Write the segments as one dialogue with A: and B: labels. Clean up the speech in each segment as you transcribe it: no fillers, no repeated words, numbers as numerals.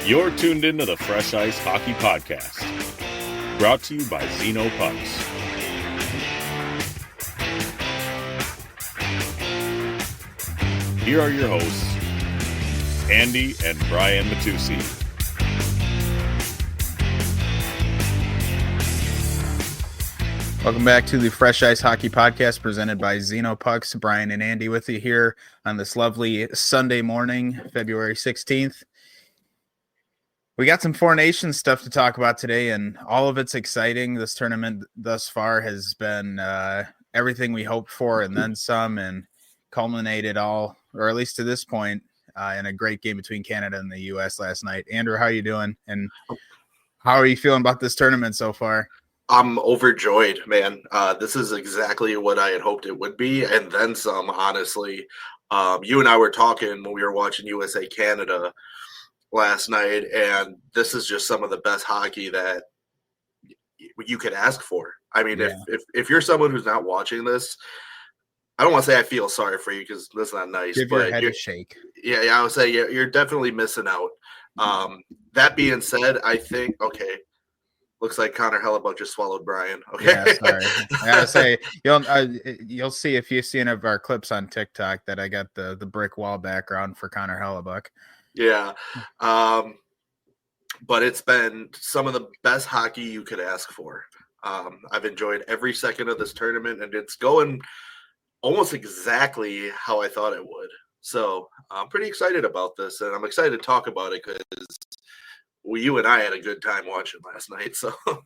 A: You're tuned into the Fresh Ice Hockey Podcast, brought to you by Zeno Pucks. Here are your hosts, Andy and Brian Matusi.
B: Welcome back to the Fresh Ice Hockey Podcast presented by Zeno Pucks. Brian and Andy with you here on this lovely Sunday morning, February 16th. We got some Four Nations stuff to talk about today, and all of it's exciting. This tournament thus far has been everything we hoped for and then some, and culminated all, or at least to this point, in a great game between Canada and the U.S. last night. Andrew, how are you doing? And how are you feeling about this tournament so far?
C: I'm overjoyed, man. This is exactly what I had hoped it would be, and then some, honestly. You and I were talking when we were watching USA Canada last night, and this is just some of the best hockey that you could ask for. I mean,
B: Yeah.
C: if you're someone who's not watching this, I don't want to say I feel sorry for you because that's not nice.
B: Give your head a shake.
C: Yeah, I would say you're definitely missing out. That being said, I think, okay, looks like Connor Hellebyuck just swallowed Brian. Okay.
B: Yeah, sorry. I gotta say, you'll see if you see any of our clips on TikTok that I got the brick wall background for Connor Hellebyuck.
C: Yeah. But it's been some of the best hockey you could ask for. I've enjoyed every second of this tournament, and it's going almost exactly how I thought it would. So I'm pretty excited about this, and I'm excited to talk about it because you and I had a good time watching last night. So,
B: all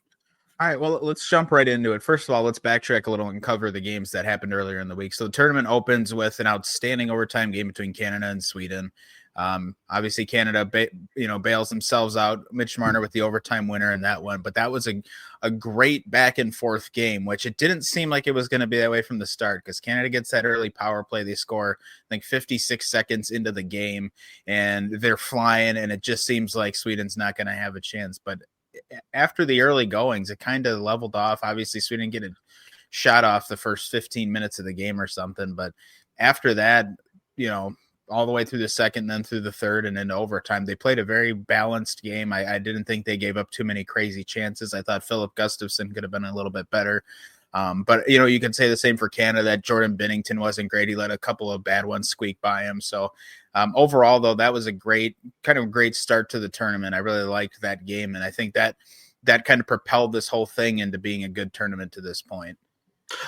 B: right, well, let's jump right into it. First of all, let's backtrack a little and cover the games that happened earlier in the week. So the tournament opens with an outstanding overtime game between Canada and Sweden. Obviously, Canada, bails themselves out. Mitch Marner with the overtime winner in that one, but that was a great back and forth game, which it didn't seem like it was going to be that way from the start because Canada gets that early power play. They score, I think, 56 seconds into the game, and they're flying, and it just seems like Sweden's not going to have a chance. But after the early goings, it kind of leveled off. Obviously, Sweden get a shot off the first 15 minutes of the game or something, but after that, all the way through the second, then through the third, and into overtime, they played a very balanced game. I didn't think they gave up too many crazy chances. I thought Philip Gustafsson could have been a little bit better. But, you can say the same for Canada, that Jordan Binnington wasn't great. He let a couple of bad ones squeak by him. So overall, though, that was a great start to the tournament. I really liked that game, and I think that kind of propelled this whole thing into being a good tournament to this point.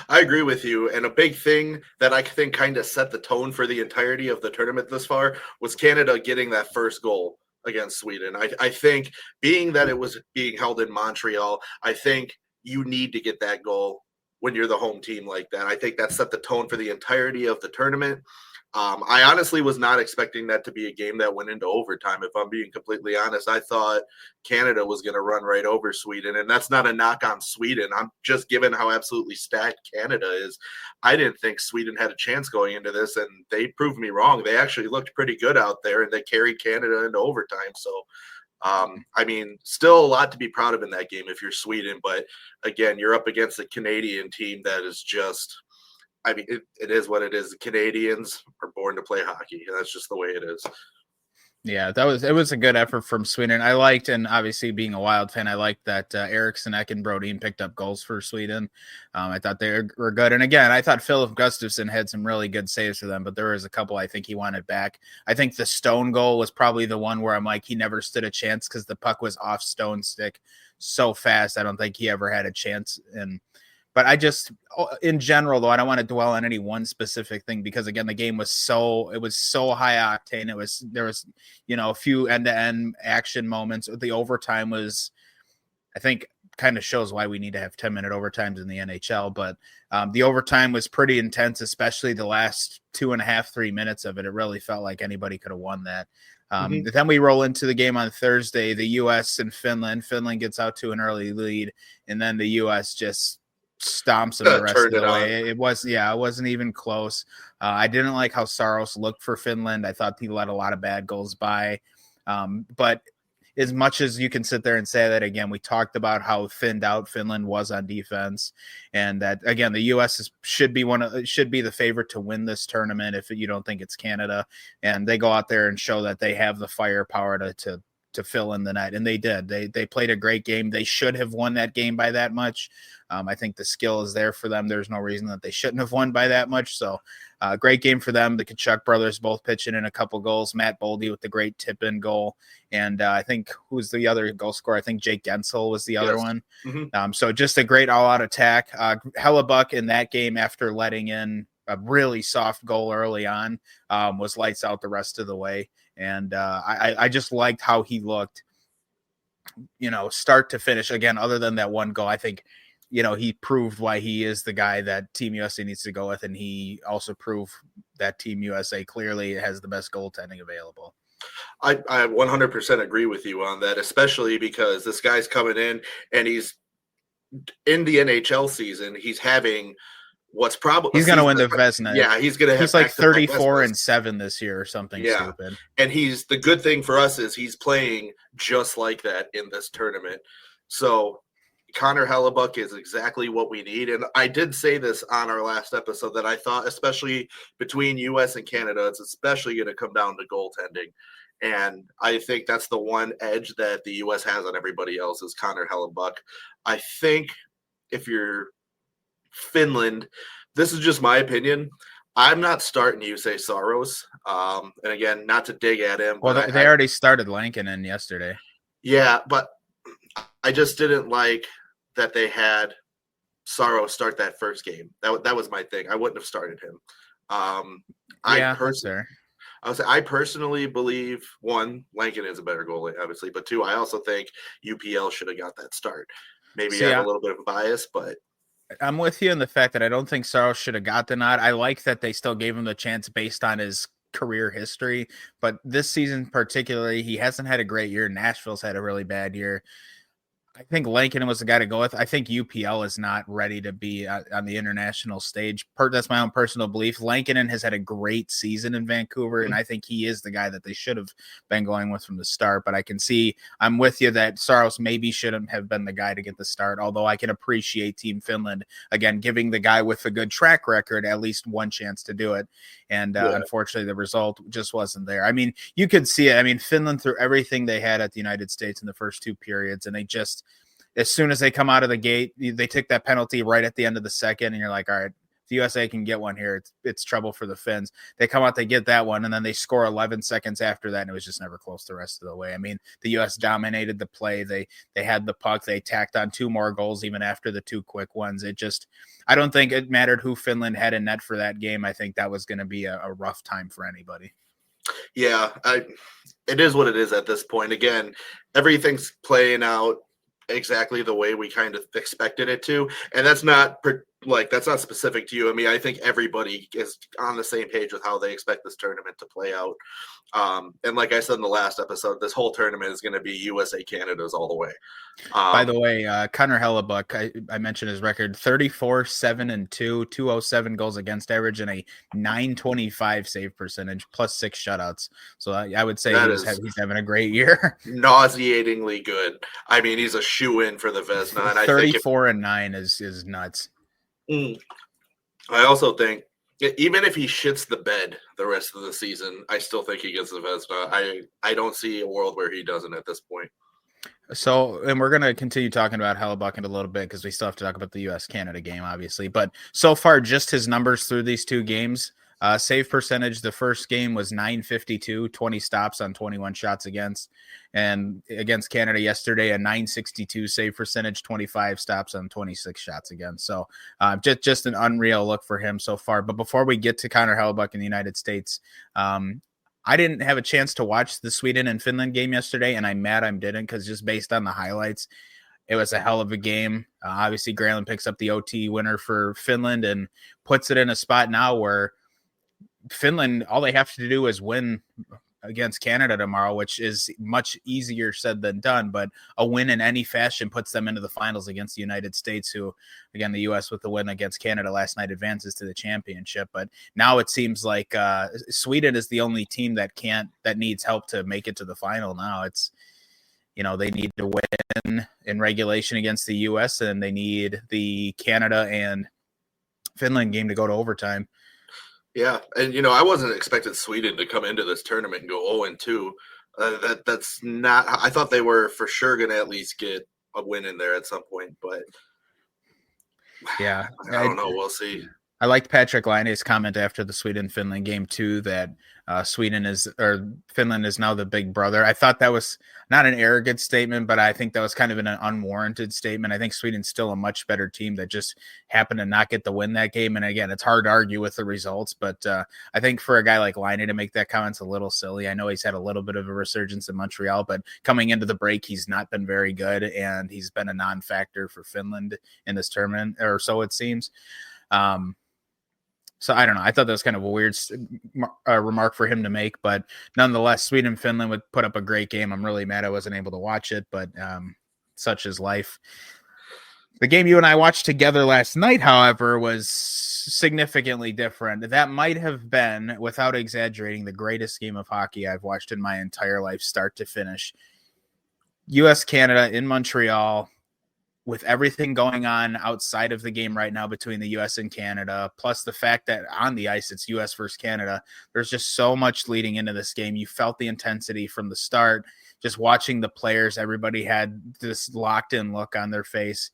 C: I agree with you. And a big thing that I think kind of set the tone for the entirety of the tournament this far was Canada getting that first goal against Sweden. I think being that it was being held in Montreal, I think you need to get that goal when you're the home team like that. I think that set the tone for the entirety of the tournament. I honestly was not expecting that to be a game that went into overtime. If I'm being completely honest, I thought Canada was going to run right over Sweden, and that's not a knock on Sweden. I'm just given how absolutely stacked Canada is. I didn't think Sweden had a chance going into this, and they proved me wrong. They actually looked pretty good out there, and they carried Canada into overtime. So, still a lot to be proud of in that game if you're Sweden. But again, you're up against a Canadian team that is just – it is what it is. The Canadians are born to play hockey, and that's just the way it is.
B: Yeah, it was a good effort from Sweden. I liked, and obviously being a Wild fan, I liked that Eriksson, Ek, and Brodin picked up goals for Sweden. I thought they were good. And again, I thought Philip Gustafsson had some really good saves for them, but there was a couple I think he wanted back. I think the Stone goal was probably the one where I'm like, he never stood a chance because the puck was off Stone's stick so fast. I don't think he ever had a chance. But I just, in general, though, I don't want to dwell on any one specific thing because, again, the game was so high octane. There was a few end-to-end action moments. The overtime was, I think, kind of shows why we need to have 10-minute overtimes in the NHL. But the overtime was pretty intense, especially the last 2.5, 3 minutes of it. It really felt like anybody could have won that. Then we roll into the game on Thursday, the U.S. and Finland. Finland gets out to an early lead, and then the U.S. just stomps them the rest of the way. It wasn't even close. I didn't like how Saros looked for Finland. I thought he let a lot of bad goals by. But as much as you can sit there and say that, again, we talked about how thinned out Finland was on defense, and that, again, the U.S. should be the favorite to win this tournament if you don't think it's Canada, and they go out there and show that they have the firepower to to fill in the net, and they did. They played a great game. They should have won that game by that much. I think the skill is there for them. There's no reason that they shouldn't have won by that much. So great game for them. The Tkachuk brothers both pitching in a couple goals. Matt Boldy with the great tip-in goal. And I think who's the other goal scorer? I think Jake Gensel was the other one. Mm-hmm. So just a great all-out attack. Hellebyuck in that game, after letting in a really soft goal early on, was lights out the rest of the way. And I just liked how he looked, start to finish. Again, other than that one goal, I think, he proved why he is the guy that Team USA needs to go with. And he also proved that Team USA clearly has the best goaltending available.
C: I 100% agree with you on that, especially because this guy's coming in and he's in the NHL season. He's having what's probably
B: he's going to win the Vezina.
C: Yeah, he's going to have.
B: He's like 34-7 this year or something stupid.
C: And the good thing for us is he's playing just like that in this tournament. So Connor Hellebyuck is exactly what we need. And I did say this on our last episode that I thought, especially between US and Canada, it's especially going to come down to goaltending. And I think that's the one edge that the US has on everybody else is Connor Hellebyuck. I think if you're Finland, this is just my opinion. I'm not starting Jussi Saros. And again, not to dig at him.
B: Well, they already started Lankinen yesterday.
C: Yeah, but I just didn't like that they had Saros start that first game. That was my thing. I wouldn't have started him. I personally believe, one, Lankinen is a better goalie, obviously, but two, I also think UPL should have got that start. Maybe I have a little bit of bias, but
B: I'm with you in the fact that I don't think Saros should have got the nod. I like that they still gave him the chance based on his career history, but this season particularly, he hasn't had a great year. Nashville's had a really bad year. I think Lankinen was the guy to go with. I think UPL is not ready to be on the international stage. That's my own personal belief. Lankinen has had a great season in Vancouver, and I think he is the guy that they should have been going with from the start. But I'm with you that Saros maybe shouldn't have been the guy to get the start, although I can appreciate Team Finland, again, giving the guy with a good track record at least one chance to do it. And unfortunately, the result just wasn't there. I mean, you could see it. I mean, Finland threw everything they had at the United States in the first two periods, and they just – as soon as they come out of the gate, they take that penalty right at the end of the second, and you're like, all right, if the USA can get one here, it's trouble for the Finns. They come out, they get that one, and then they score 11 seconds after that, and it was just never close the rest of the way. I mean, the US dominated the play. They had the puck. They tacked on two more goals even after the two quick ones. I don't think it mattered who Finland had in net for that game. I think that was going to be a rough time for anybody.
C: Yeah, it is what it is at this point. Again, everything's playing out exactly the way we kind of expected it to, and that's not specific to you. I mean, I think everybody is on the same page with how they expect this tournament to play out. And like I said in the last episode, this whole tournament is going to be USA Canada's all the way.
B: By the way, Connor Hellebyuck, I mentioned his record: 34-7-2, 207 goals against average, and a 925 save percentage, plus 6 shutouts. So I would say he's having a great year.
C: Nauseatingly good. I mean, he's a shoe-in for the Vezina. And
B: 34-9 is nuts.
C: I also think even if he shits the bed the rest of the season, I still think he gets the Vezina. I don't see a world where he doesn't at this point.
B: So, and we're going to continue talking about Hellebyuck in a little bit because we still have to talk about the US-Canada game, obviously. But so far, just his numbers through these two games. Save percentage, the first game was .952, 20 stops on 21 shots against. And against Canada yesterday, a .962 save percentage, 25 stops on 26 shots against. So just an unreal look for him so far. But before we get to Connor Hellebyuck in the United States, I didn't have a chance to watch the Sweden and Finland game yesterday, and I'm mad I didn't because just based on the highlights, it was a hell of a game. Obviously, Granlund picks up the OT winner for Finland and puts it in a spot now where Finland, all they have to do is win against Canada tomorrow, which is much easier said than done, but a win in any fashion puts them into the finals against the United States, who, again, the U.S. with the win against Canada last night advances to the championship. But now it seems like Sweden is the only team that needs help to make it to the final now. It's, they need to win in regulation against the U.S., and they need the Canada and Finland game to go to overtime.
C: Yeah, and I wasn't expecting Sweden to come into this tournament and go 0-2. That's not. I thought they were for sure going to at least get a win in there at some point, but
B: Yeah,
C: I don't know. We'll see.
B: I liked Patrick Laine's comment after the Sweden-Finland game too, that Finland is now the big brother. I thought that was not an arrogant statement, but I think that was kind of an unwarranted statement. I think Sweden's still a much better team that just happened to not get the win that game. And again, it's hard to argue with the results, but I think for a guy like Laine to make that comment's a little silly. I know he's had a little bit of a resurgence in Montreal, but coming into the break, he's not been very good, and he's been a non-factor for Finland in this tournament, or so it seems. So I don't know. I thought that was kind of a weird remark for him to make, but nonetheless, Sweden and Finland would put up a great game. I'm really mad I wasn't able to watch it, but such is life. The game you and I watched together last night, however, was significantly different. That might have been, without exaggerating, the greatest game of hockey I've watched in my entire life, start to finish. U.S.-Canada in Montreal, with everything going on outside of the game right now between the U.S. and Canada, plus the fact that on the ice it's U.S. versus Canada, there's just so much leading into this game. You felt the intensity from the start. Just watching the players, everybody had this locked-in look on their face.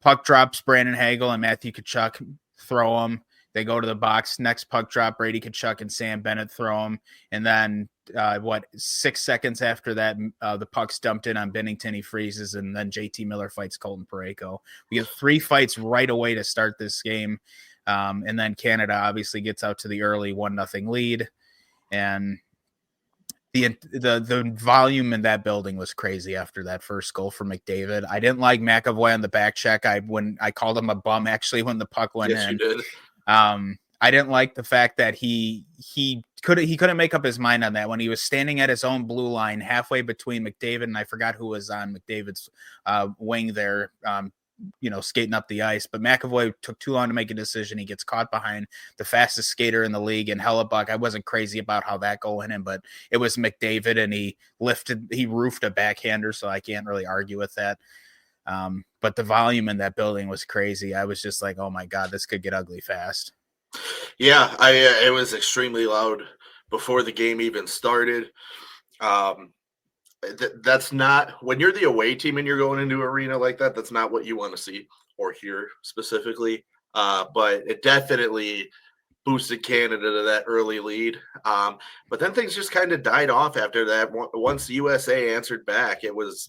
B: Puck drops, Brandon Hagel and Matthew Tkachuk throw them. They go to the box. Next puck drop, Brady Tkachuk and Sam Bennett throw them. And then 6 seconds after that, the puck's dumped in on Binnington. He freezes, and then JT Miller fights Colton Parayko. We get 3 fights right away to start this game. And then Canada obviously gets out to the early 1-0 lead. And the volume in that building was crazy after that first goal for McDavid. I didn't like McAvoy on the back check. When I called him a bum, actually, when the puck went in.
C: Yes, you did.
B: I didn't like the fact that he couldn't make up his mind on that when he was standing at his own blue line halfway between McDavid and I forgot who was on McDavid's wing there, skating up the ice. But McAvoy took too long to make a decision. He gets caught behind the fastest skater in the league, and Hellebyuck. I wasn't crazy about how that goal went in, but it was McDavid, and he roofed a backhander, so I can't really argue with that. But the volume in that building was crazy. I was just like, oh my God, this could get ugly fast.
C: Yeah, it was extremely loud before the game even started. That's not, when you're the away team and you're going into an arena like that, that's not what you want to see or hear specifically. But it definitely boosted Canada to that early lead. But then things just kind of died off after that. Once the USA answered back, it was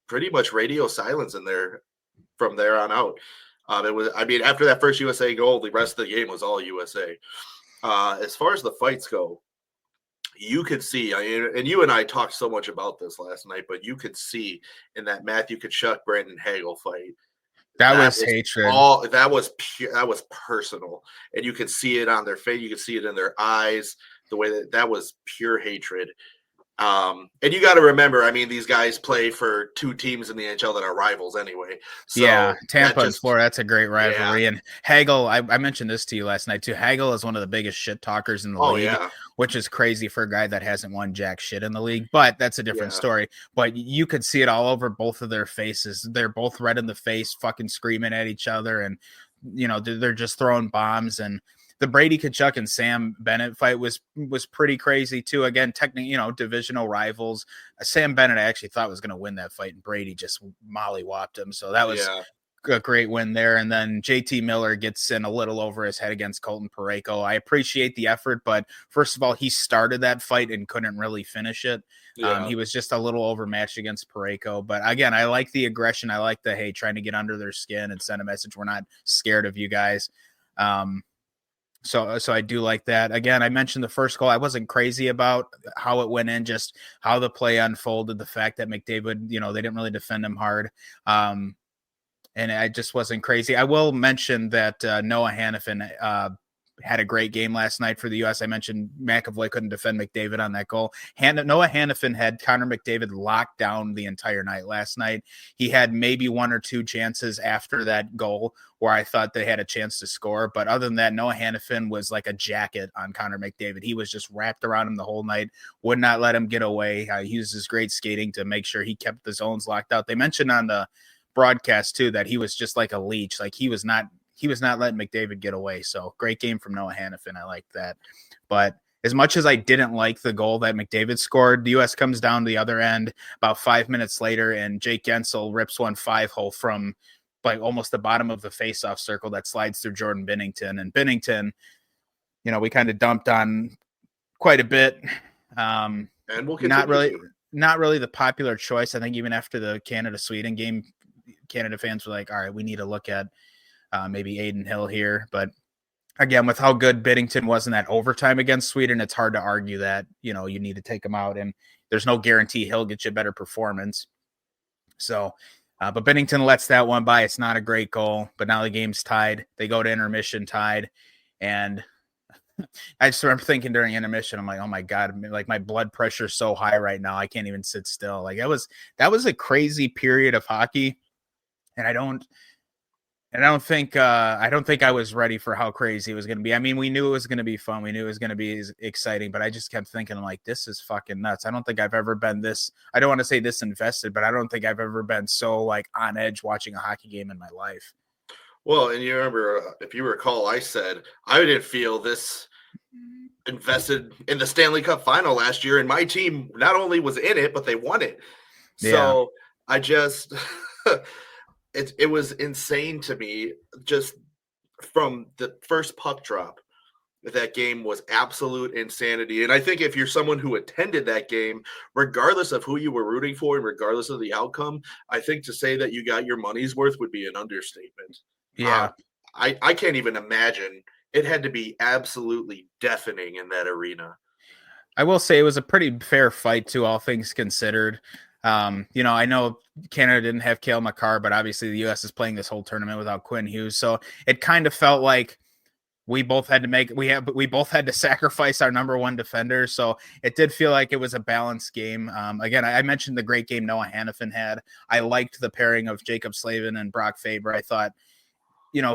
C: pretty much radio silence in there from there on out. After that first USA goal, the rest of the game was all USA. As far as the fights go, you could see, and you and I talked so much about this last night, but you could see in that Matthew Tkachuk, Brandon Hagel fight,
B: that was hatred.
C: That was pure. That was personal, and you could see it on their face. You could see it in their eyes. The way that was pure hatred. And you got to remember, these guys play for 2 teams in the NHL that are rivals anyway. So
B: yeah, Tampa and Florida, that's a great rivalry. Yeah. And Hagel, I mentioned this to you last night too. Hagel is one of the biggest shit talkers in the league, which is crazy for a guy that hasn't won jack shit in the league. But that's a different story. But you could see it all over both of their faces. They're both red in the face, fucking screaming at each other, and they're just throwing bombs. And the Brady Tkachuk and Sam Bennett fight was pretty crazy too. Again, technically, divisional rivals. Sam Bennett I actually thought was going to win that fight, and Brady just mollywopped him. So that was a great win there. And then JT Miller gets in a little over his head against Colton Parayko. I appreciate the effort, but first of all, he started that fight and couldn't really finish it. He was just a little overmatched against Parayko. But again, I like the aggression. I like the, trying to get under their skin and send a message. We're not scared of you guys. So I do like that. Again, I mentioned the first goal. I wasn't crazy about how it went in, just how the play unfolded, the fact that McDavid, they didn't really defend him hard. And I just wasn't crazy. I will mention that Noah Hanifin had a great game last night for the U.S. I mentioned McAvoy couldn't defend McDavid on that goal. Noah Hanifin had Connor McDavid locked down the entire night last night. He had maybe 1 or 2 chances after that goal where I thought they had a chance to score. But other than that, Noah Hanifin was like a jacket on Connor McDavid. He was just wrapped around him the whole night, would not let him get away. He used his great skating to make sure he kept the zones locked out. They mentioned on the broadcast too that he was just like a leech. Like he was not letting McDavid get away. So great game from Noah Hanifin. I like that. But as much as I didn't like the goal that McDavid scored, the U.S. comes down to the other end about 5 minutes later, and Jake Gensel rips one 5-hole from like almost the bottom of the faceoff circle that slides through Jordan Binnington. And Binnington, we kind of dumped on quite a bit.
C: And we'll
B: not really the popular choice. I think even after the Canada-Sweden game, Canada fans were like, all right, we need to look at maybe Aiden Hill here. But again, with how good Binnington was in that overtime against Sweden, it's hard to argue that, you need to take him out, and there's no guarantee he'll get you a better performance. So, but Binnington lets that one by. It's not a great goal, but now the game's tied. They go to intermission tied. And I just remember thinking during intermission, I'm like, oh my God, like my blood pressure is so high right now. I can't even sit still. Like that was a crazy period of hockey. And I don't think I was ready for how crazy it was going to be. I mean, we knew it was going to be fun. We knew it was going to be exciting, but I just kept thinking, like, this is fucking nuts. I don't think I've ever been this, I don't want to say this invested, but I don't think I've ever been so like on edge watching a hockey game in my life.
C: Well, and you remember, if you recall, I said I didn't feel this invested in the Stanley Cup final last year, and my team not only was in it, but they won it. So I just it was insane to me, just from the first puck drop. That game was absolute insanity. And I think if you're someone who attended that game, regardless of who you were rooting for and regardless of the outcome, I think to say that you got your money's worth would be an understatement.
B: Yeah.
C: I can't even imagine. It had to be absolutely deafening in that arena.
B: I will say it was a pretty fair fight too, all things considered. I know Canada didn't have Cale Makar, but obviously the U.S. is playing this whole tournament without Quinn Hughes. So it kind of felt like we both had to sacrifice our number one defender. So it did feel like it was a balanced game. Again, I mentioned the great game Noah Hannafin had. I liked the pairing of Jacob Slavin and Brock Faber. I thought,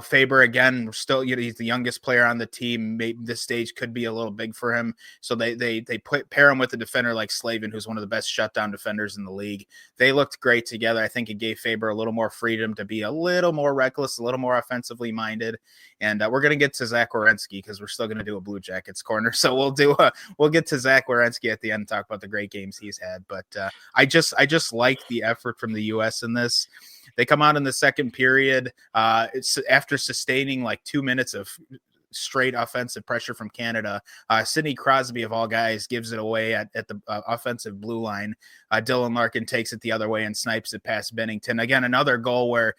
B: Faber, again, still, he's the youngest player on the team. Maybe this stage could be a little big for him. So they pair him with a defender like Slavin, who's one of the best shutdown defenders in the league. They looked great together. I think it gave Faber a little more freedom to be a little more reckless, a little more offensively minded. And we're going to get to Zach Werenski because we're still going to do a Blue Jackets corner. So we'll get to Zach Werenski at the end and talk about the great games he's had. But I just like the effort from the U.S. in this. They come out in the second period. It's after sustaining like 2 minutes of straight offensive pressure from Canada. Sidney Crosby, of all guys, gives it away at the offensive blue line. Dylan Larkin takes it the other way and snipes it past Binnington. Again, another goal where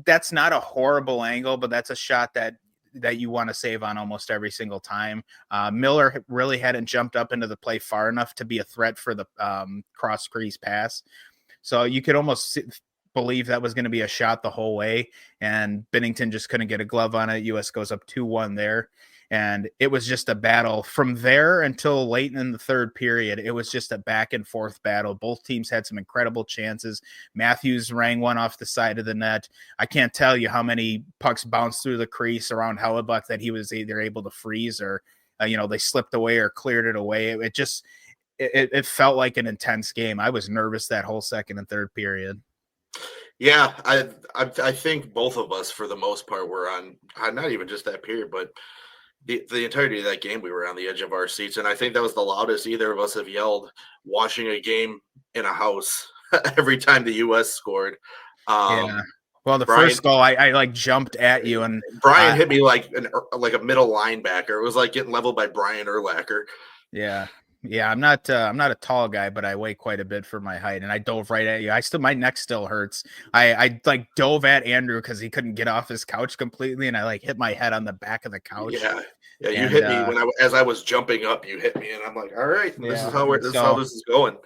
B: that's not a horrible angle, but that's a shot that you want to save on almost every single time. Miller really hadn't jumped up into the play far enough to be a threat for the cross crease pass. So you could almost believe that was going to be a shot the whole way, and Binnington just couldn't get a glove on it. U.S. goes up 2-1 there, and it was just a battle from there until late in the third period. It was just a back and forth battle. Both teams had some incredible chances. Matthews rang one off the side of the net. I can't tell you how many pucks bounced through the crease around Hellebyuck that he was either able to freeze or they slipped away or cleared it away. It felt like an intense game. I was nervous that whole second and third period.
C: Yeah, I think both of us, for the most part, were on not even just that period, but the entirety of that game, we were on the edge of our seats. And I think that was the loudest either of us have yelled watching a game in a house every time the U.S. scored.
B: Yeah. Well, the first goal, I like jumped at you, and
C: Brian hit me like a middle linebacker. It was like getting leveled by Brian Urlacher.
B: Yeah. Yeah, I'm not a tall guy, but I weigh quite a bit for my height, and I dove right at you. My neck still hurts. I like dove at Andrew because he couldn't get off his couch completely, and I like hit my head on the back of the couch.
C: Yeah, you hit me as I was jumping up. You hit me, and I'm like, all right, this is how this is going.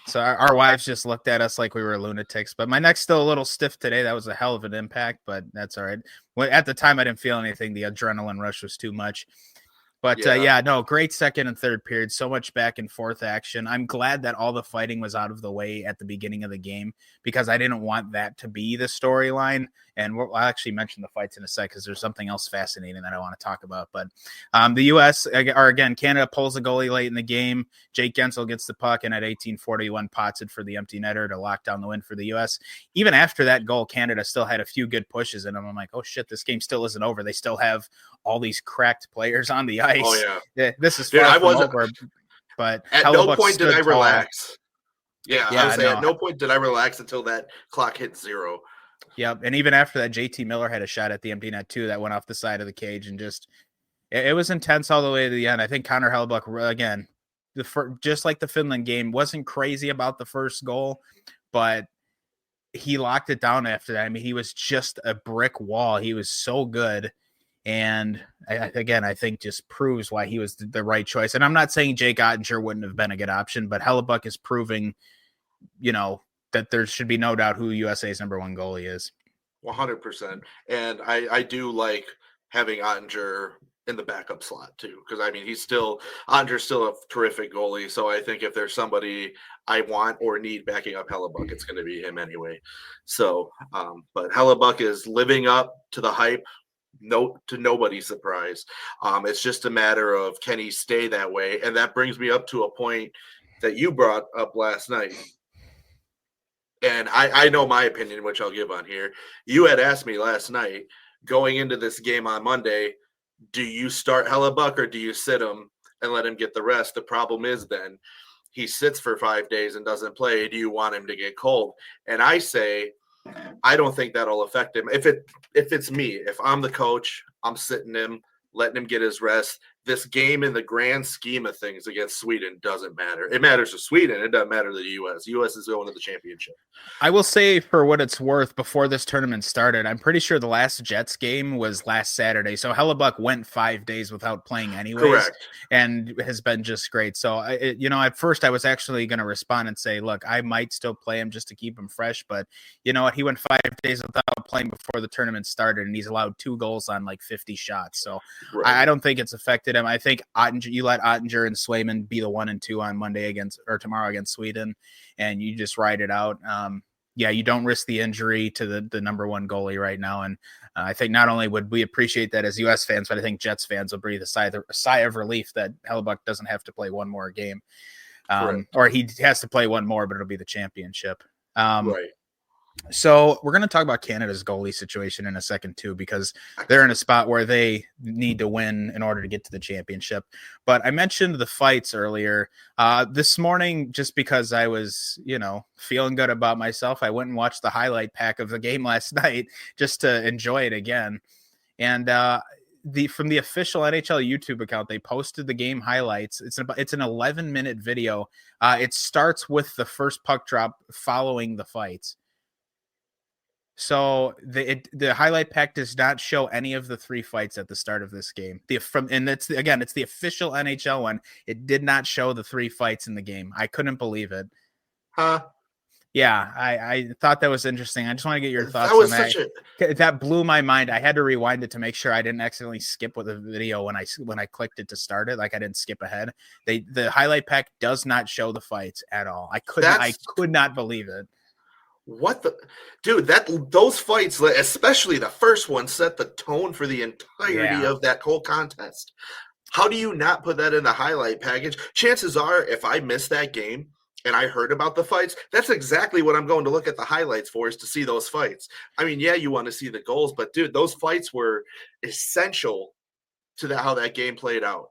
B: So our wives just looked at us like we were lunatics. But my neck's still a little stiff today. That was a hell of an impact, but that's all right. At the time, I didn't feel anything. The adrenaline rush was too much. But great second and third period. So much back and forth action. I'm glad that all the fighting was out of the way at the beginning of the game because I didn't want that to be the storyline. And I'll actually mention the fights in a sec because there's something else fascinating that I want to talk about. But the U.S. Canada pulls the goalie late in the game. Jake Gensel gets the puck, and at 18:41, pots it for the empty netter to lock down the win for the U.S. Even after that goal, Canada still had a few good pushes in them. I'm like, oh shit, this game still isn't over. They still have all these cracked players on the ice. twice.
C: Oh yeah.
B: This is
C: Dude,
B: far
C: I
B: from
C: wasn't
B: over. But
C: at no
B: Hellebuck
C: point did I
B: stood tall.
C: relax. Yeah, I
B: Yeah,
C: would say
B: no.
C: at no point did I relax until that clock hit 0.
B: Yep. And even after that, JT Miller had a shot at the empty net too that went off the side of the cage, and just it was intense all the way to the end. I think Connor Hellebyuck, again, just like the Finland game, wasn't crazy about the first goal, but he locked it down after that. I mean, he was just a brick wall. He was so good. And I think just proves why he was the right choice. And I'm not saying Jake Ottinger wouldn't have been a good option, but Hellebuck is proving, that there should be no doubt who USA's number one goalie is.
C: 100%. And I do like having Ottinger in the backup slot too, because I mean Ottinger's still a terrific goalie. So I think if there's somebody I want or need backing up Hellebuck, it's going to be him anyway. So, but Hellebuck is living up to the hype. To nobody's surprise. It's just a matter of can he stay that way, and that brings me up to a point that you brought up last night. And I know my opinion, which I'll give on here. You had asked me last night, going into this game on Monday, do you start Hellebuck or do you sit him and let him get the rest? The problem is then he sits for 5 days and doesn't play. Do you want him to get cold? And I say, I don't think that'll affect him. If it's me, if I'm the coach, I'm sitting him, letting him get his rest. This game in the grand scheme of things against Sweden doesn't matter. It matters to Sweden. It doesn't matter to the U.S. U.S. is going to the championship.
B: I will say, for what it's worth, before this tournament started, I'm pretty sure the last Jets game was last Saturday. So Hellebuck went 5 days without playing anyways. Correct. And has been just great. So, at first I was actually going to respond and say, look, I might still play him just to keep him fresh. But you know what? He went 5 days without playing before the tournament started, and he's allowed 2 goals on like 50 shots. So right. I don't think it's affected him. I think you let Ottinger and Swayman be the 1 and 2 on Monday tomorrow against Sweden, and you just ride it out. You don't risk the injury to the number one goalie right now. And I think not only would we appreciate that as U.S. fans, but I think Jets fans will breathe a sigh of relief that Hellebuck doesn't have to play one more game. Or he has to play one more, but it'll be the championship.
C: Right.
B: So we're going to talk about Canada's goalie situation in a second too, because they're in a spot where they need to win in order to get to the championship. But I mentioned the fights earlier this morning, just because I was, feeling good about myself. I went and watched the highlight pack of the game last night just to enjoy it again. And from the official NHL YouTube account, they posted the game highlights. It's an 11-minute video. It starts with the first puck drop following the fights. So the highlight pack does not show any of the 3 fights at the start of this game. It's the official NHL one. It did not show the 3 fights in the game. I couldn't believe it.
C: Huh?
B: Yeah, I thought that was interesting. I just want to get your thoughts on that. That blew my mind. I had to rewind it to make sure I didn't accidentally skip with the video when I clicked it to start it. Like I didn't skip ahead. The highlight pack does not show the fights at all. I could not believe it.
C: What the dude? Those fights, especially the first one, set the tone for the entirety of that whole contest. How do you not put that in the highlight package? Chances are, if I missed that game and I heard about the fights, that's exactly what I'm going to look at the highlights for, is to see those fights. I mean, yeah, you want to see the goals, but dude, those fights were essential to how that game played out.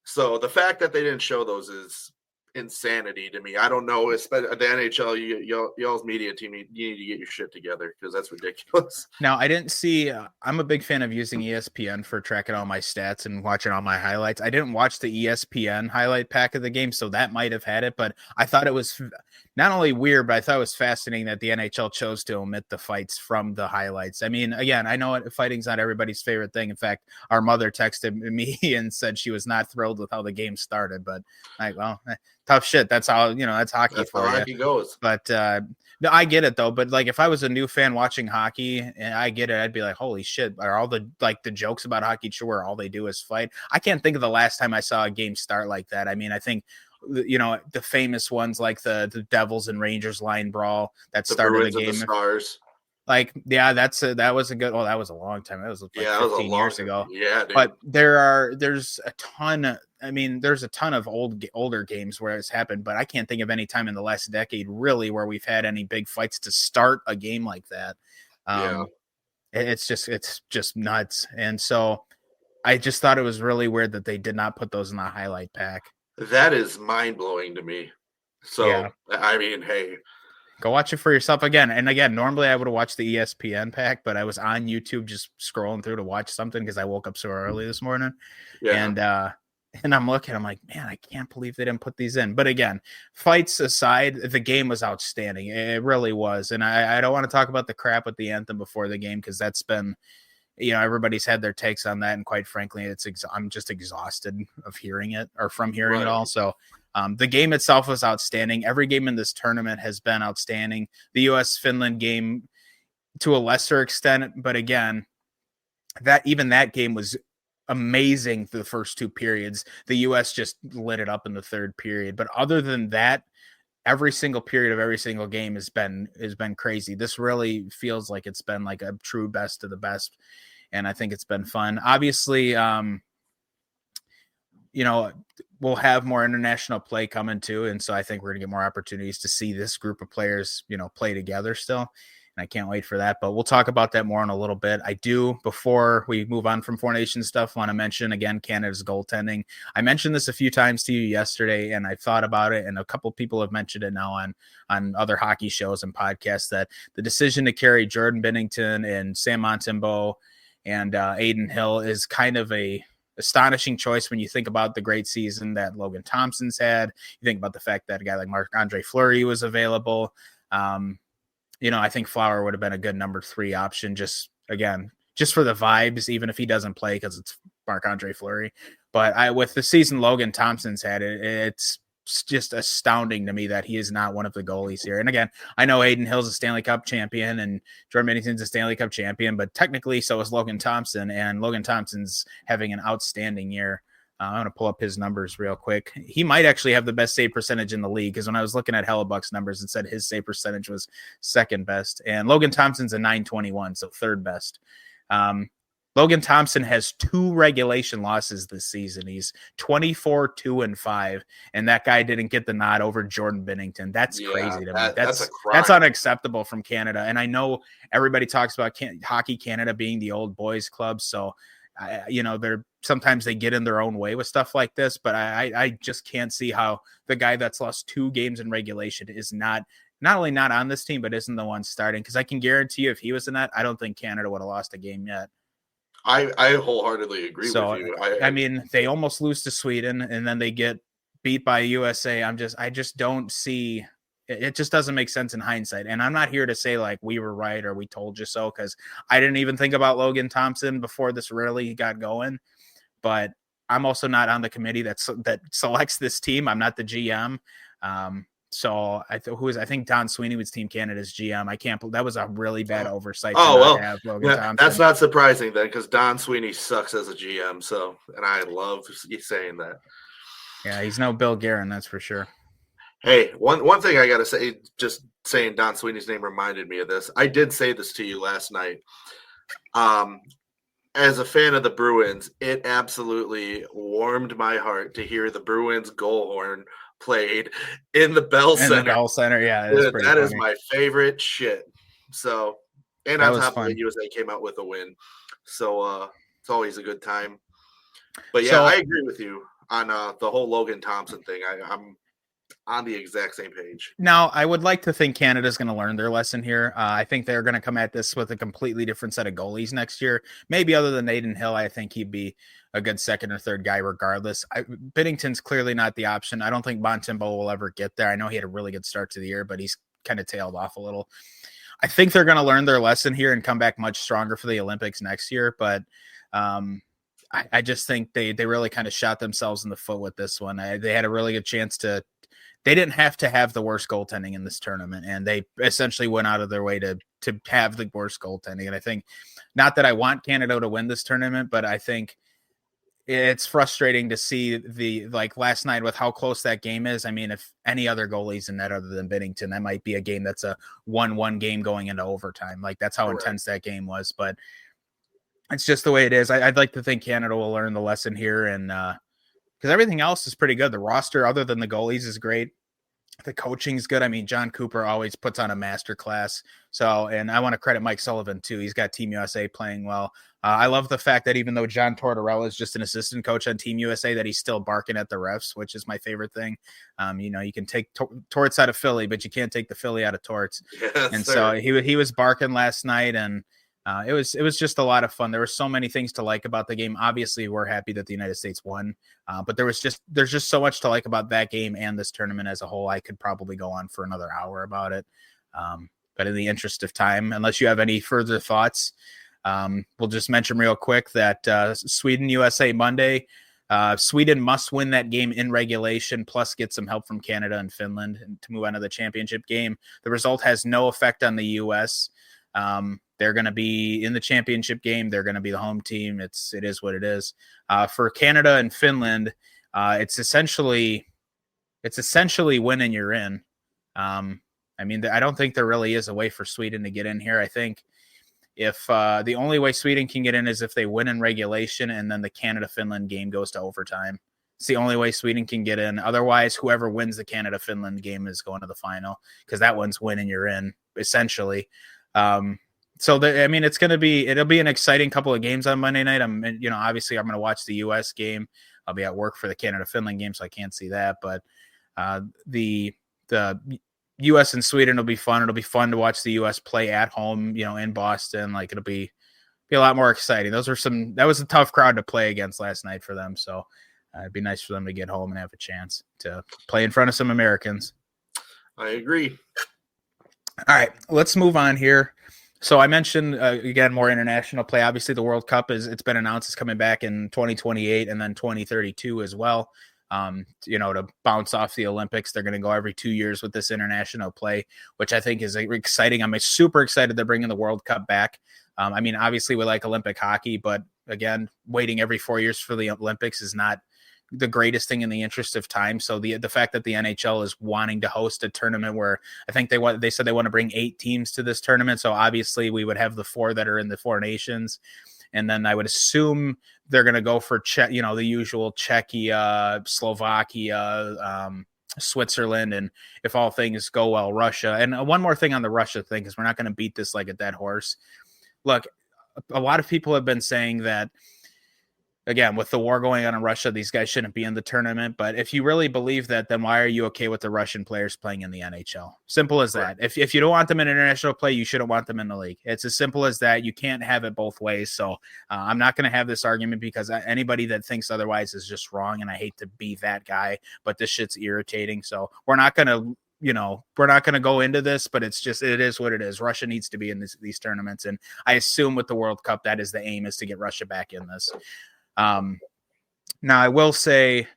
C: So the fact that they didn't show those is insanity to me. I don't know, especially the NHL, y'all's media team, you need to get your shit together, because that's ridiculous.
B: Now, I didn't see I'm a big fan of using ESPN for tracking all my stats and watching all my highlights. I didn't watch the ESPN highlight pack of the game, so that might have had it, but I thought it was not only weird, but I thought it was fascinating that the NHL chose to omit the fights from the highlights. I mean, again, I know fighting's not everybody's favorite thing. In fact, our mother texted me and said she was not thrilled with how the game started, but tough shit. That's how, that's hockey. That's how
C: hockey goes.
B: But no, I get it though. But like, if I was a new fan watching hockey, and I get it, I'd be like, holy shit, are all the jokes about hockey true where all they do is fight? I can't think of the last time I saw a game start like that. I mean, I think, the famous ones like the Devils and Rangers line brawl that started the game.
C: The Stars.
B: That was a good. Oh, that was a long time. That was 15 years ago.
C: Yeah, dude.
B: But there's a ton. I mean, there's a ton of older games where it's happened, but I can't think of any time in the last decade really where we've had any big fights to start a game like that. It's just nuts. And so I just thought it was really weird that they did not put those in the highlight pack.
C: That is mind blowing to me. So,
B: Yeah.
C: I mean, hey,
B: go watch it for yourself again. And again, normally I would have watched the ESPN pack, but I was on YouTube just scrolling through to watch something because I woke up so early this morning.
C: yeah.
B: And I'm looking, I'm like, man, I can't believe they didn't put these in. But again, fights aside, the game was outstanding. It really was. And I don't want to talk about the crap with the anthem before the game because that's been, everybody's had their takes on that. And quite frankly, I'm just exhausted of hearing it or from hearing it all. So the game itself was outstanding. Every game in this tournament has been outstanding. The US-Finland game to a lesser extent. But again, that game was amazing for the first two periods. The US just lit it up in the third period. But other than that, every single period of every single game has been crazy. This really feels like it's been like a true best of the best. And I think it's been fun. Obviously, we'll have more international play coming too. And so I think we're going to get more opportunities to see this group of players, play together still. And I can't wait for that, but we'll talk about that more in a little bit. I do, before we move on from Four Nations stuff, want to mention again, Canada's goaltending. I mentioned this a few times to you yesterday and I thought about it. And a couple of people have mentioned it now on other hockey shows and podcasts that the decision to carry Jordan Binnington and Sam Montembeault and Aiden Hill is kind of a astonishing choice when you think about the great season that Logan Thompson's had. You think about the fact that a guy like Marc-Andre Fleury was available. I think Flower would have been a good number 3 option just for the vibes, even if he doesn't play because it's Marc-Andre Fleury. But with the season Logan Thompson's had, it's just astounding to me that he is not one of the goalies here. And again, I know Aiden Hill's a Stanley Cup champion and Jordan Binnington's a Stanley Cup champion, but technically so is Logan Thompson, and Logan Thompson's having an outstanding year. I'm going to pull up his numbers real quick. He might actually have the best save percentage in the league because when I was looking at Hellebuck's numbers, it said his save percentage was second best. And Logan Thompson's a 921, so third best. Logan Thompson has 2 regulation losses this season. He's 24-2-5, and that guy didn't get the nod over Jordan Binnington. That's crazy to me. That's unacceptable from Canada. And I know everybody talks about Hockey Canada being the old boys club, so they're sometimes they get in their own way with stuff like this, but I just can't see how the guy that's lost 2 games in regulation is not only not on this team, but isn't the one starting. Because I can guarantee you, if he was in that, I don't think Canada would have lost a game yet.
C: I wholeheartedly agree with you.
B: I mean, they almost lose to Sweden and then they get beat by USA. I just don't see. It just doesn't make sense in hindsight. And I'm not here to say like we were right or we told you so, because I didn't even think about Logan Thompson before this really got going. But I'm also not on the committee that selects this team. I'm not the GM. So I think Don Sweeney was Team Canada's GM. That was a really bad oversight.
C: Have Logan Thompson. That's not surprising then, because Don Sweeney sucks as a GM. So, and I love saying that.
B: Yeah, he's no Bill Guerin, that's for sure.
C: Hey, one thing I got to say, just saying Don Sweeney's name reminded me of this. I did say this to you last night. As a fan of the Bruins, it absolutely warmed my heart to hear the Bruins goal horn played in the Bell Center.
B: In the Bell Center, yeah.
C: That is my favorite shit. So, and on top of it, USA came out with a win. So, it's always a good time. But yeah, I agree with you on the whole Logan Thompson thing. I'm on the exact same page.
B: Now, I would like to think Canada's going to learn their lesson here. I think they're going to come at this with a completely different set of goalies next year. Maybe other than Aiden Hill, I think he'd be a good second or third guy regardless. Binnington's clearly not the option. I don't think Montembeault will ever get there. I know he had a really good start to the year, but he's kind of tailed off a little. I think they're going to learn their lesson here and come back much stronger for the Olympics next year. But I just think they really kind of shot themselves in the foot with this one. They had a really good chance to. They didn't have to have the worst goaltending in this tournament, and they essentially went out of their way to have the worst goaltending. And I think, not that I want Canada to win this tournament, but I think it's frustrating to see last night with how close that game is. I mean, if any other goalie's in that other than Binnington, that might be a game that's a 1-1 game going into overtime. Like, that's how intense that game was. But it's just the way it is. I'd like to think Canada will learn the lesson here, and because everything else is pretty good. The roster, other than the goalies, is great. The coaching's good. I mean, John Cooper always puts on a master class. So, and I want to credit Mike Sullivan too. He's got Team USA playing well. I love the fact that even though John Tortorella is just an assistant coach on Team USA, that he's still barking at the refs, which is my favorite thing. You can take Torts out of Philly, but you can't take the Philly out of Torts.
C: Yes,
B: and
C: sir.
B: so he was barking last night, and it was just a lot of fun. There were so many things to like about the game. Obviously, we're happy that the United States won, but there's just so much to like about that game and this tournament as a whole. I could probably go on for another hour about it, but in the interest of time, unless you have any further thoughts, we'll just mention real quick that Sweden USA Monday. Sweden must win that game in regulation, plus get some help from Canada and Finland to move on to the championship game. The result has no effect on the U.S. They're going to be in the championship game. They're going to be the home team. It is what it is. For Canada and Finland, it's essentially win and you're in. I don't think there really is a way for Sweden to get in here. I think if the only way Sweden can get in is if they win in regulation and then the Canada-Finland game goes to overtime. It's the only way Sweden can get in. Otherwise, whoever wins the Canada-Finland game is going to the final because that one's win and you're in, essentially. It'll be an exciting couple of games on Monday night. Obviously I'm going to watch the U.S. game. I'll be at work for the Canada-Finland game, so I can't see that. But the U.S. and Sweden will be fun. It'll be fun to watch the U.S. play at home, in Boston. Like it'll be a lot more exciting. That was a tough crowd to play against last night for them. So it'd be nice for them to get home and have a chance to play in front of some Americans.
C: I agree.
B: All right, let's move on here. So I mentioned, again, more international play. Obviously, the World Cup it's been announced it's coming back in 2028 and then 2032 as well. To bounce off the Olympics. They're going to go every 2 years with this international play, which I think is exciting. I'm super excited they're bringing the World Cup back. Obviously we like Olympic hockey, but again, waiting every 4 years for the Olympics is not the greatest thing in the interest of time. So the fact that the NHL is wanting to host a tournament where I think they said they want to bring 8 teams to this tournament. So obviously we would have the 4 that are in the 4 nations. And then I would assume they're going to go for the usual Czechia, Slovakia, Switzerland, and if all things go well, Russia. And one more thing on the Russia thing, because we're not going to beat this like a dead horse. Look, a lot of people have been saying that, again, with the war going on in Russia, these guys shouldn't be in the tournament. But if you really believe that, then why are you okay with the Russian players playing in the NHL? Simple as that. If you don't want them in international play, you shouldn't want them in the league. It's as simple as that. You can't have it both ways. So I'm not going to have this argument because anybody that thinks otherwise is just wrong. And I hate to be that guy, but this shit's irritating. So we're not going to go into this, but it is what it is. Russia needs to be in these tournaments. And I assume with the World Cup, that is the aim, is to get Russia back in this. Now I will say,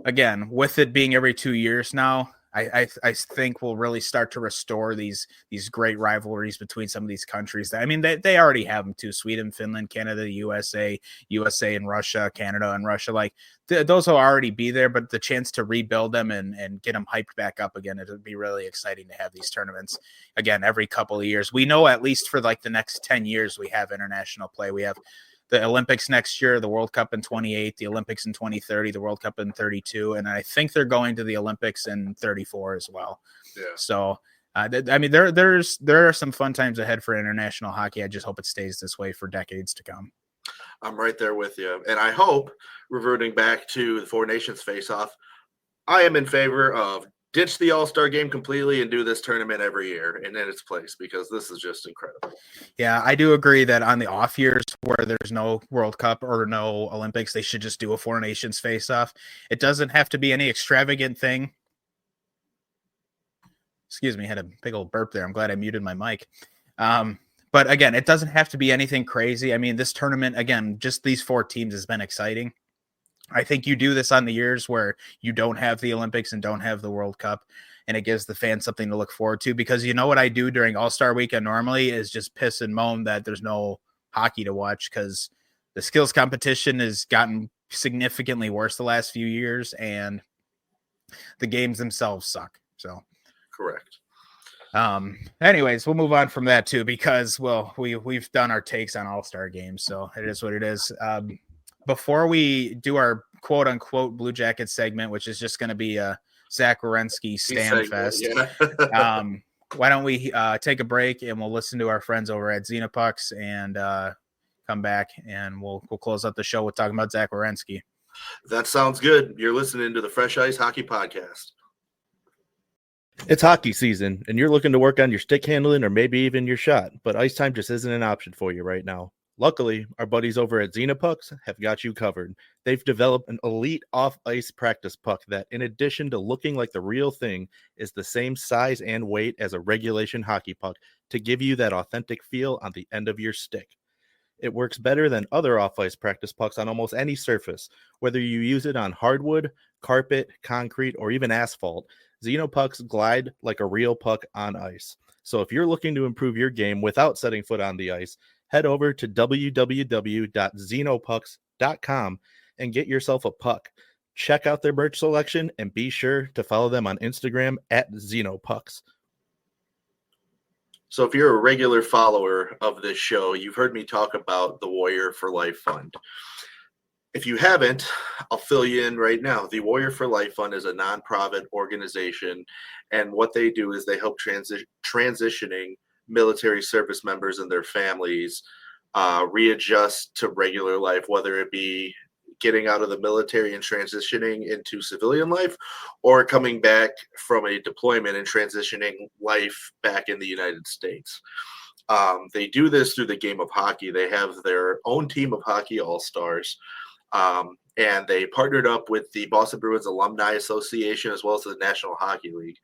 B: again, with it being every 2 years now, I think we'll really start to restore these great rivalries between some of these countries. They already have them too: Sweden, Finland, Canada, USA and Russia, Canada and Russia. Like those will already be there, but the chance to rebuild them and get them hyped back up again, it would be really exciting to have these tournaments again every couple of years. We know at least for like the next 10 years we have international play. We have the Olympics next year, the World Cup in 28, the Olympics in 2030, the World Cup in 32, and I think they're going to the Olympics in 34 as well. Yeah. So, there are some fun times ahead for international hockey. I just hope it stays this way for decades to come.
C: I'm right there with you, and I hope, reverting back to the 4 Nations face-off, I am in favor of ditch the All-Star game completely and do this tournament every year and in its place, because this is just incredible.
B: Yeah, I do agree that on the off years where there's no World Cup or no Olympics, they should just do a 4 Nations face-off. It doesn't have to be any extravagant thing. Excuse me, I had a big old burp there. I'm glad I muted my mic. But again, it doesn't have to be anything crazy. This tournament, again, just these 4 teams has been exciting. I think you do this on the years where you don't have the Olympics and don't have the World Cup, and it gives the fans something to look forward to. Because you know what I do during All-Star Weekend normally is just piss and moan that there's no hockey to watch, because the skills competition has gotten significantly worse the last few years, and the games themselves suck. So,
C: correct.
B: Anyways, we'll move on from that too, because we've done our takes on All-Star games, so it is what it is. Before we do our quote unquote Blue Jacket segment, which is just going to be Zach Werenski Stam Fest.
C: Yeah.
B: Why don't we take a break and we'll listen to our friends over at Xenopucks and come back and we'll close out the show with talking about Zach Werenski.
C: That sounds good. You're listening to the Fresh Ice Hockey Podcast.
D: It's hockey season, and you're looking to work on your stick handling or maybe even your shot, but ice time just isn't an option for you right now. Luckily, our buddies over at Xenopucks have got you covered. They've developed an elite off-ice practice puck that, in addition to looking like the real thing, is the same size and weight as a regulation hockey puck to give you that authentic feel on the end of your stick. It works better than other off-ice practice pucks on almost any surface, whether you use it on hardwood, carpet, concrete, or even asphalt. Xenopucks glide like a real puck on ice. So if you're looking to improve your game without setting foot on the ice, head over to www.xenopucks.com and get yourself a puck. Check out their merch selection and be sure to follow them on Instagram at Xenopucks.
C: So if you're a regular follower of this show, you've heard me talk about the Warrior for Life Fund. If you haven't, I'll fill you in right now. The Warrior for Life Fund is a nonprofit organization, and what they do is they help transitioning military service members and their families readjust to regular life, whether it be getting out of the military and transitioning into civilian life, or coming back from a deployment and transitioning life back in the United States. They do this through the game of hockey. They have their own team of hockey all-stars, and they partnered up with the Boston Bruins Alumni Association as well as the National Hockey League.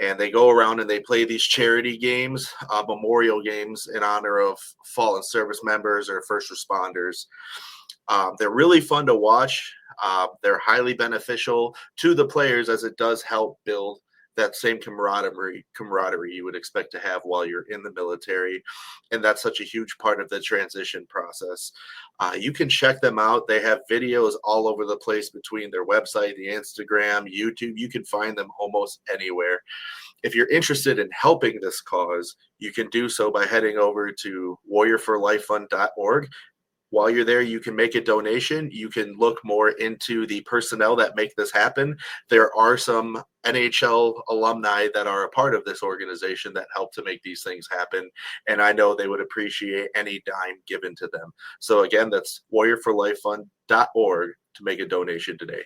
C: And they go around and they play these charity games, memorial games in honor of fallen service members or first responders. They're really fun to watch. They're highly beneficial to the players as it does help build that same camaraderie you would expect to have while you're in the military. And that's such a huge part of the transition process. You can check them out. They have videos all over the place between their website, the Instagram, YouTube. You can find them almost anywhere. If you're interested in helping this cause, you can do so by heading over to warriorforlifefund.org. While you're there, you can make a donation. You can look more into the personnel that make this happen. There are some NHL alumni that are a part of this organization that help to make these things happen, and I know they would appreciate any dime given to them. So again, that's warriorforlifefund.org to make a donation today.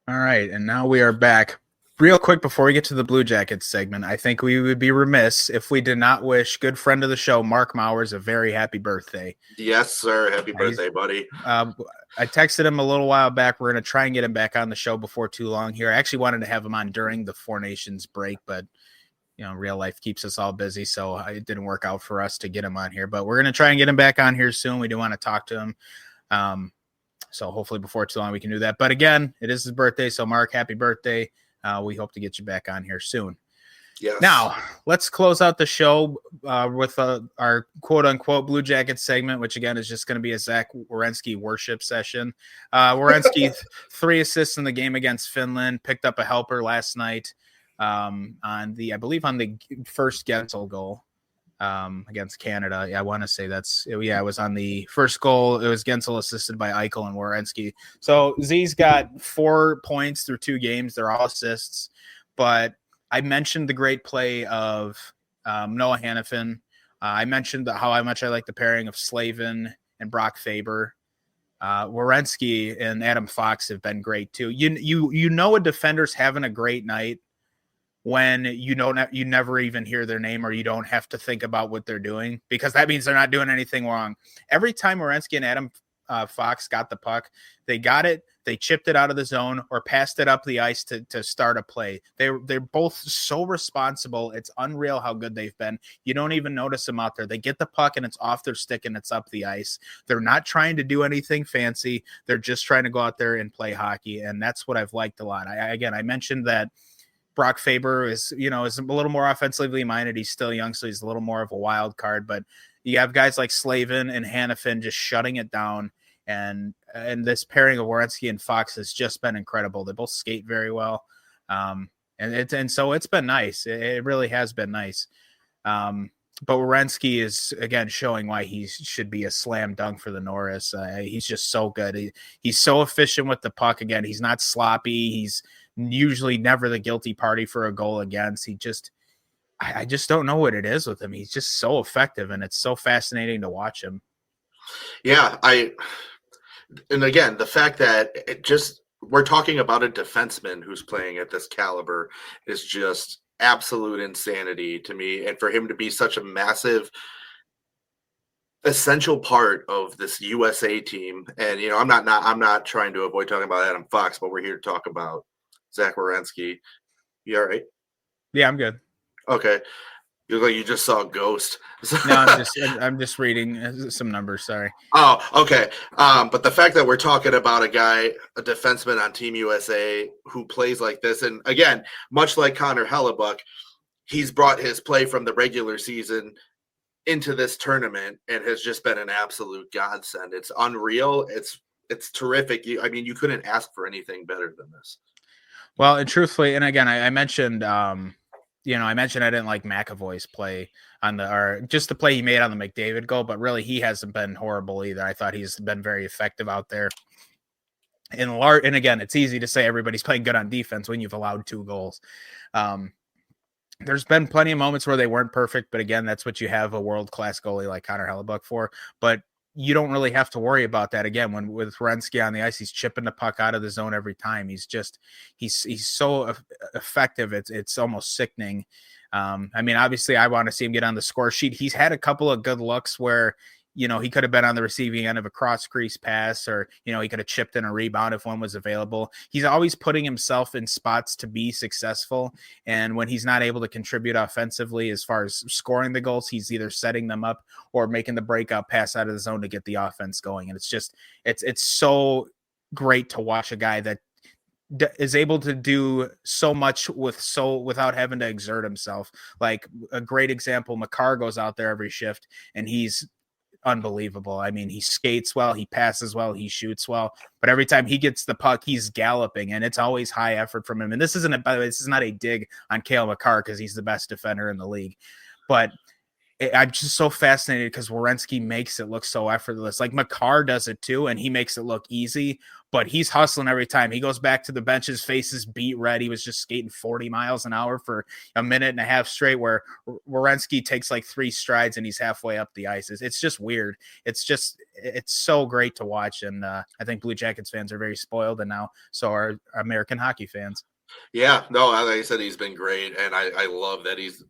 B: All right, and now we are back. Real quick before we get to the Blue Jackets segment, I think we would be remiss if we did not wish good friend of the show, Mark Mowers, a very happy birthday.
C: Yes, sir. Happy birthday, buddy.
B: I texted him a little while back. We're going to try and get him back on the show before too long here. I actually wanted to have him on during the Four Nations break, but real life keeps us all busy, so it didn't work out for us to get him on here. But we're going to try and get him back on here soon. We do want to talk to him. So hopefully before too long we can do that. But again, it is his birthday, so Mark, happy birthday. We hope to get you back on here soon.
C: Yes.
B: Now, let's close out the show with our quote-unquote Blue Jackets segment, which, again, is just going to be a Zach Werenski worship session. Werenski, 3 assists in the game against Finland, picked up a helper last night on the first Gensel goal against Canada. Yeah, I want to say it was on the first goal. It was Gensel assisted by Eichel and Werenski. So Z's got 4 points through 2 games. They're all assists. But I mentioned the great play of Noah Hannafin. I mentioned how much I like the pairing of Slavin and Brock Faber. Werenski and Adam Fox have been great too. You know a defender's having a great night when you never even hear their name or you don't have to think about what they're doing, because that means they're not doing anything wrong. Every time Werenski and Adam Fox got the puck, they got it, they chipped it out of the zone or passed it up the ice to start a play. They're both so responsible. It's unreal how good they've been. You don't even notice them out there. They get the puck and it's off their stick and it's up the ice. They're not trying to do anything fancy. They're just trying to go out there and play hockey, and that's what I've liked a lot. I mentioned that Brock Faber is a little more offensively minded. He's still young, so he's a little more of a wild card. But you have guys like Slavin and Hannafin just shutting it down. And this pairing of Werenski and Fox has just been incredible. They both skate very well. And so it's been nice. It really has been nice. But Werenski is, again, showing why he should be a slam dunk for the Norris. He's just so good. He's so efficient with the puck. Again, he's not sloppy. He's usually never the guilty party for a goal against. I just don't know what it is with him. He's just so effective, and it's so fascinating to watch him.
C: Yeah, and again, the fact that we're talking about a defenseman who's playing at this caliber is just absolute insanity to me. And for him to be such a massive, essential part of this USA team. And, I'm not trying to avoid talking about Adam Fox, but we're here to talk about Zach Werenski. You all right?
B: Yeah, I'm good.
C: Okay. You look like you just saw a ghost.
B: No, I'm just reading some numbers. Sorry.
C: Oh, okay. But the fact that we're talking about a defenseman on Team USA who plays like this, and again, much like Connor Hellebyuck, he's brought his play from the regular season into this tournament and has just been an absolute godsend. It's unreal. It's terrific. You couldn't ask for anything better than this.
B: Well, and truthfully, and again, I mentioned I mentioned I didn't like McAvoy's play or just the play he made on the McDavid goal, but really he hasn't been horrible either. I thought he's been very effective out there. And again, it's easy to say everybody's playing good on defense when you've allowed 2 goals. There's been plenty of moments where they weren't perfect, but again, that's what you have a world-class goalie like Connor Hellebyuck for. But you don't really have to worry about that. Again, when with Werenski on the ice, he's chipping the puck out of the zone every time. He's so effective. It's almost sickening. Obviously I want to see him get on the score sheet. He's had a couple of good looks where, he could have been on the receiving end of a cross crease pass, or, he could have chipped in a rebound if one was available. He's always putting himself in spots to be successful. And when he's not able to contribute offensively, as far as scoring the goals, he's either setting them up or making the breakout pass out of the zone to get the offense going. And it's so great to watch a guy that is able to do so much without having to exert himself. Like a great example, Makar goes out there every shift and he's unbelievable. He skates well, he passes well, he shoots well, but every time he gets the puck, he's galloping, and it's always high effort from him. And this isn't by the way, this is not a dig on Cale Makar because he's the best defender in the league, but I'm just so fascinated because Werenski makes it look so effortless. Like Makar does it too, and he makes it look easy, but he's hustling every time. He goes back to the bench, his face is beat red. He was just skating 40 miles an hour for a minute and a half straight, where Werenski takes like 3 strides and he's halfway up the ice. It's just weird. It's so great to watch. And I think Blue Jackets fans are very spoiled, and now so are American hockey fans.
C: Yeah, no, like I said, he's been great, and I love that he's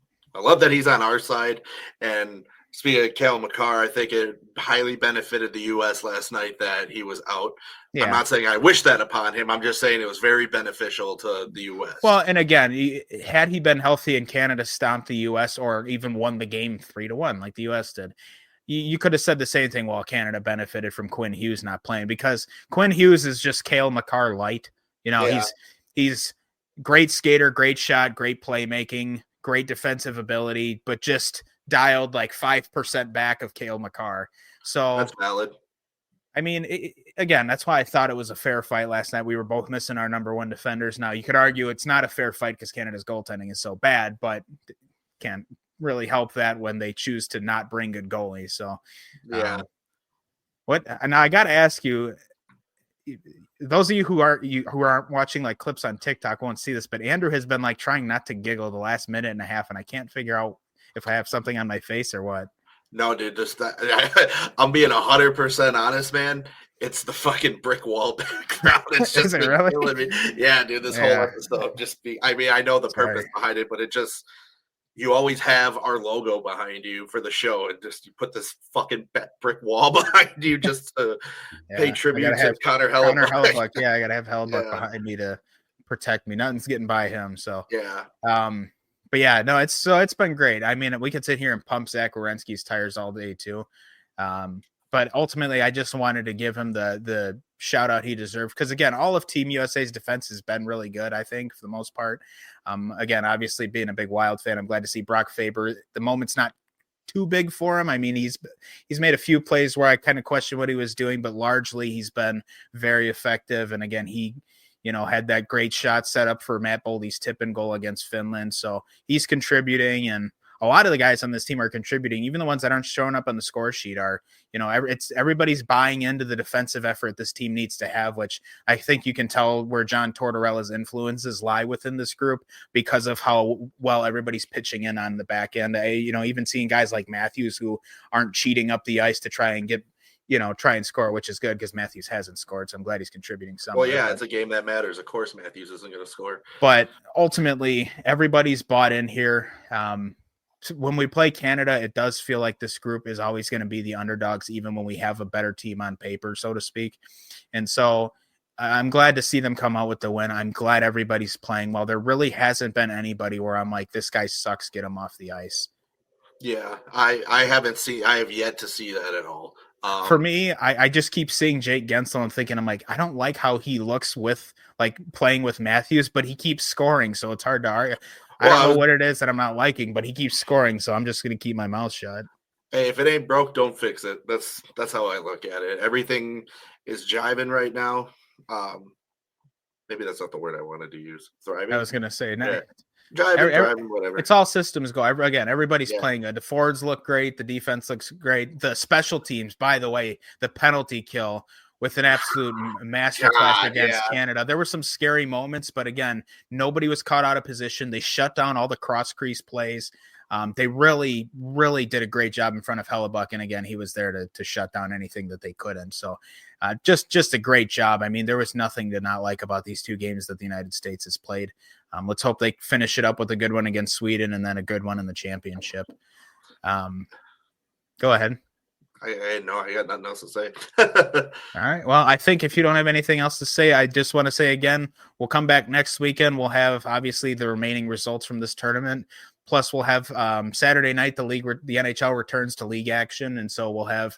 C: on our side. And speaking of Cale Makar, I think it highly benefited the U.S. last night that he was out. Yeah. I'm not saying I wish that upon him. I'm just saying it was very beneficial to the U.S.
B: Well, and again, had he been healthy and Canada stomped the U.S. or even won the game 3-1 like the U.S. did, you could have said the same thing while Canada benefited from Quinn Hughes not playing, because Quinn Hughes is just Cale Makar light. He's great skater, great shot, great playmaking, great defensive ability, but just dialed like 5% back of Cale Makar. So
C: that's valid.
B: Again, that's why I thought it was a fair fight last night. We were both missing our number 1 defenders. Now you could argue it's not a fair fight because Canada's goaltending is so bad, but can't really help that when they choose to not bring good goalies. So
C: yeah.
B: Now I got to ask you, those of you who aren't watching like clips on TikTok won't see this, but Andrew has been like trying not to giggle the last minute and a half, and I can't figure out if I have something on my face or what.
C: No, dude, I'm being 100% honest, man. It's the fucking brick wall background. It's just been
B: really?
C: killing me. Yeah, dude, this whole episode I know the purpose behind it, but it just, you always have our logo behind you for the show, and just you put this fucking brick wall behind you just to pay tribute to Connor Hellebyuck.
B: Yeah, I gotta have Hellebyuck behind me to protect me. Nothing's getting by him. So
C: yeah.
B: But yeah, no, it's been great. We could sit here and pump Zach Werenski's tires all day too. But ultimately, I just wanted to give him the shout out he deserved, because again, all of Team USA's defense has been really good, I think, for the most part. Again, obviously being a big Wild fan, I'm glad to see Brock Faber. The moment's not too big for him. He's made a few plays where I kind of question what he was doing, but largely he's been very effective. And again, he had that great shot set up for Matt Boldy's tip and goal against Finland. So he's contributing, and a lot of the guys on this team are contributing. Even the ones that aren't showing up on the score sheet are, it's everybody's buying into the defensive effort this team needs to have, which I think you can tell where John Tortorella's influences lie within this group because of how well everybody's pitching in on the back end. Even seeing guys like Matthews who aren't cheating up the ice to try and score, which is good because Matthews hasn't scored. So I'm glad he's contributing some.
C: Well, yeah, it's a game that matters. Of course, Matthews isn't going to score.
B: But ultimately, everybody's bought in here. When we play Canada, it does feel like this group is always going to be the underdogs, even when we have a better team on paper, so to speak. And so I'm glad to see them come out with the win. I'm glad everybody's playing well. There really hasn't been anybody where I'm like, this guy sucks, get him off the ice.
C: Yeah, I have yet to see that at all.
B: For me, I just keep seeing Jake Gensel and thinking, I'm like, I don't like how he looks with like playing with Matthews, but he keeps scoring. So it's hard to argue. I don't know what it is that I'm not liking, but he keeps scoring. So I'm just going to keep my mouth shut.
C: Hey, if it ain't broke, don't fix it. That's how I look at it. Everything is jiving right now. Maybe that's not the word I wanted to use. Thriving.
B: I was going to say, no.
C: Yeah. Driving, whatever.
B: It's all systems go. Everybody's playing good. The forwards look great. The defense looks great. The special teams, by the way, the penalty kill with an absolute masterclass against Canada. There were some scary moments, but again, nobody was caught out of position. They shut down all the cross crease plays. They really, really did a great job in front of Hellebyuck. And again, he was there to shut down anything that they couldn't. So just a great job. I mean, there was nothing to not like about these two games that the United States has played. Let's hope they finish it up with a good one against Sweden and then a good one in the championship. Go ahead.
C: I got nothing else to say.
B: All right. Well, I think if you don't have anything else to say, I just want to say again, we'll come back next weekend. We'll have obviously the remaining results from this tournament. Plus, we'll have Saturday night, the NHL returns to league action. And so we'll have,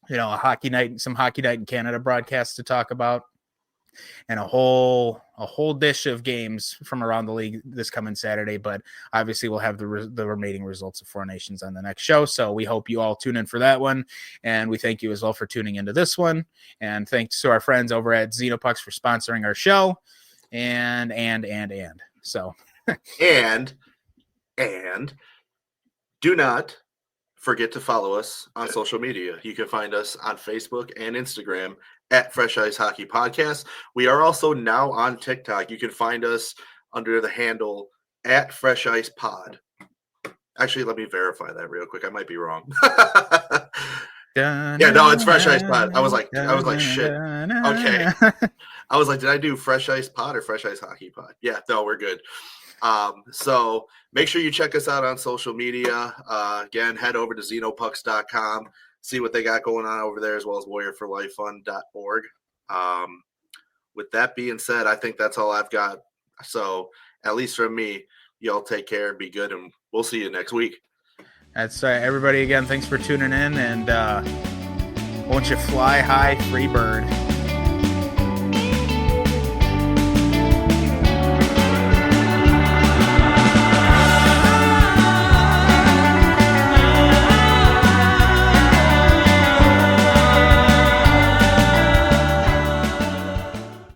B: a hockey night, some hockey night in Canada broadcasts to talk about. And a whole dish of games from around the league this coming Saturday. But obviously we'll have the remaining results of Four Nations on the next show. So we hope you all tune in for that one. And we thank you as well for tuning into this one. And thanks to our friends over at Xenopucks for sponsoring our show. And so.
C: and do not forget to follow us on social media. You can find us on Facebook and Instagram at Fresh Ice Hockey Podcast. We are also now on TikTok. You can find us under the handle at Fresh Ice Pod. Actually, let me verify that real quick. I might be wrong. It's Fresh Ice Pod. I was like, shit. Okay. I was like, did I do Fresh Ice Pod or Fresh Ice Hockey Pod? Yeah, no, we're good. So make sure you check us out on social media. Again, head over to xenopucks.com. See what they got going on over there, as well as warriorforlifefund.org. With that being said, I think that's all I've got. So at least from me, y'all take care and be good, and we'll see you next week.
B: That's everybody again. Thanks for tuning in, and won't you fly high, free bird.